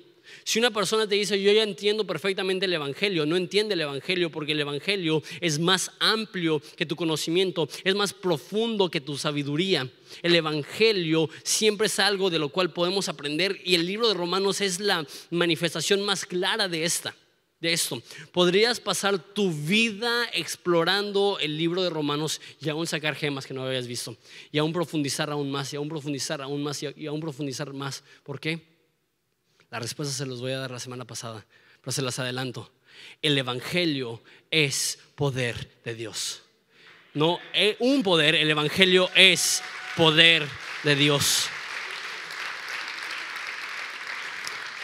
Si una persona te dice, yo ya entiendo perfectamente el evangelio, no entiende el evangelio, porque el evangelio es más amplio que tu conocimiento, es más profundo que tu sabiduría. El evangelio siempre es algo de lo cual podemos aprender, y el libro de Romanos es la manifestación más clara de esto. Podrías pasar tu vida explorando el libro de Romanos y aún sacar gemas que no habías visto, y aún profundizar aún más, y aún profundizar aún más, y aún profundizar más. ¿Por qué? La respuesta se los voy a dar la semana pasada, pero se las adelanto. El evangelio es poder de Dios. No un poder, el evangelio es poder de Dios.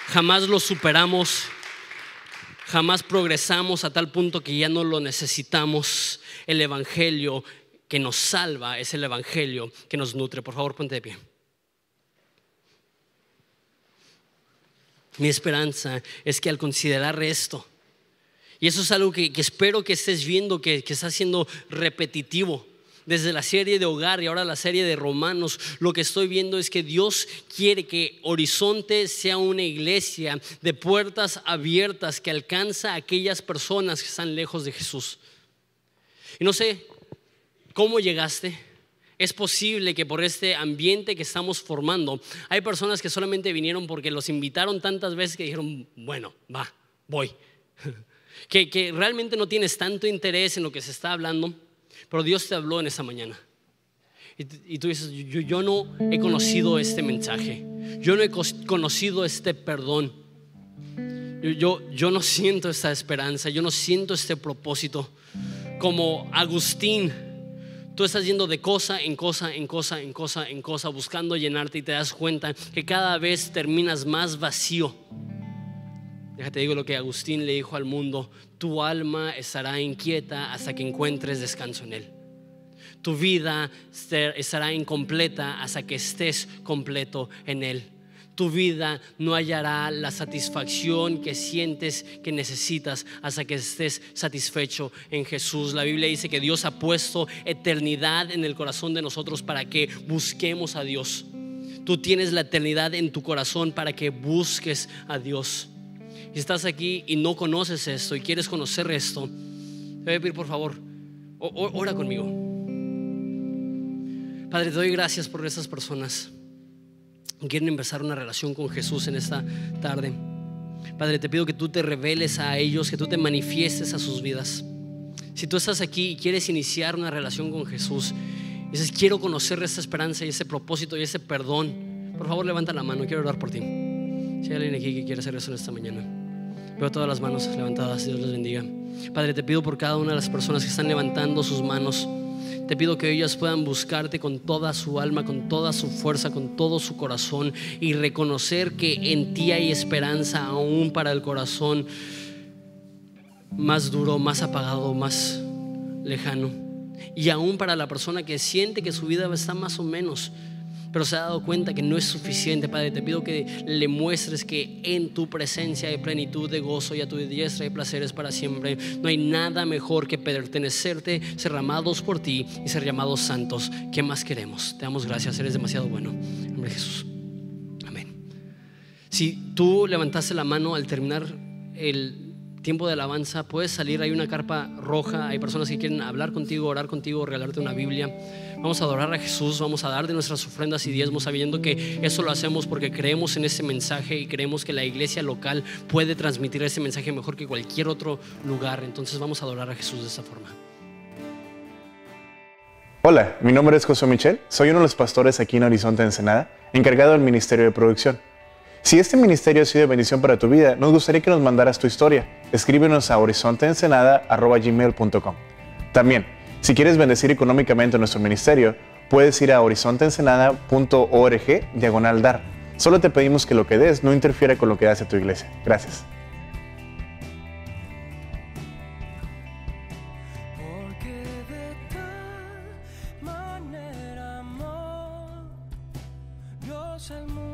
Jamás lo superamos, jamás progresamos a tal punto que ya no lo necesitamos. El evangelio que nos salva es el evangelio que nos nutre. Por favor, ponte de pie. Mi esperanza es que al considerar esto, y eso es algo que espero que estés viendo, que está siendo repetitivo desde la serie de Hogar y ahora la serie de Romanos, lo que estoy viendo es que Dios quiere que Horizonte sea una iglesia de puertas abiertas que alcanza a aquellas personas que están lejos de Jesús. Y no sé cómo llegaste. Es posible que por este ambiente que estamos formando, hay personas que solamente vinieron porque los invitaron tantas veces que dijeron, bueno, va, voy. Que realmente no tienes tanto interés en lo que se está hablando, pero Dios te habló en esta mañana. Y tú dices, yo no he conocido este mensaje, yo no he conocido este perdón, yo no siento esta esperanza, yo no siento este propósito. Como Agustín, tú estás yendo de cosa en cosa, buscando llenarte, y te das cuenta que cada vez terminas más vacío. Déjate digo lo que Agustín le dijo al mundo: tu alma estará inquieta hasta que encuentres descanso en él. Tu vida estará incompleta hasta que estés completo en él. Tu vida no hallará la satisfacción que sientes que necesitas hasta que estés satisfecho en Jesús. La Biblia dice que Dios ha puesto eternidad en el corazón de nosotros para que busquemos a Dios. Tú tienes la eternidad en tu corazón para que busques a Dios. Si estás aquí y no conoces esto y quieres conocer esto, te voy a pedir por favor, ora conmigo. Padre, te doy gracias por estas personas que quieren empezar una relación con Jesús en esta tarde. Padre, te pido que tú te reveles a ellos, que tú te manifiestes a sus vidas. Si tú estás aquí y quieres iniciar una relación con Jesús y dices, quiero conocer esta esperanza y ese propósito y ese perdón, por favor levanta la mano, quiero orar por ti. Si hay alguien aquí que quiere hacer eso en esta mañana, veo todas las manos levantadas. Dios les bendiga. Padre, te pido por cada una de las personas que están levantando sus manos, te pido que ellas puedan buscarte con toda su alma, con toda su fuerza, con todo su corazón, y reconocer que en ti hay esperanza aún para el corazón más duro, más apagado, más lejano, y aún para la persona que siente que su vida está más o menos, pero se ha dado cuenta que no es suficiente. Padre, te pido que le muestres que en tu presencia hay plenitud de gozo, y a tu diestra hay placeres para siempre. No hay nada mejor que pertenecerte, ser amados por ti y ser llamados santos. ¿Qué más queremos? Te damos gracias, eres demasiado bueno. En nombre de Jesús, amén. Si tú levantaste la mano al terminar el tiempo de alabanza, puedes salir, hay una carpa roja, hay personas que quieren hablar contigo, orar contigo, regalarte una Biblia. Vamos a adorar a Jesús, vamos a dar de nuestras ofrendas y diezmos, sabiendo que eso lo hacemos porque creemos en ese mensaje y creemos que la iglesia local puede transmitir ese mensaje mejor que cualquier otro lugar. Entonces vamos a adorar a Jesús de esa forma. Hola, mi nombre es José Michel, soy uno de los pastores aquí en Horizonte Ensenada, encargado del ministerio de producción. Si este ministerio ha sido de bendición para tu vida, nos gustaría que nos mandaras tu historia. Escríbenos a horizonteensenada@gmail.com. También, si quieres bendecir económicamente nuestro ministerio, puedes ir a horizonteensenada.org/dar. Solo te pedimos que lo que des no interfiera con lo que hace tu iglesia. Gracias. Porque de tal manera amó Dios al mundo.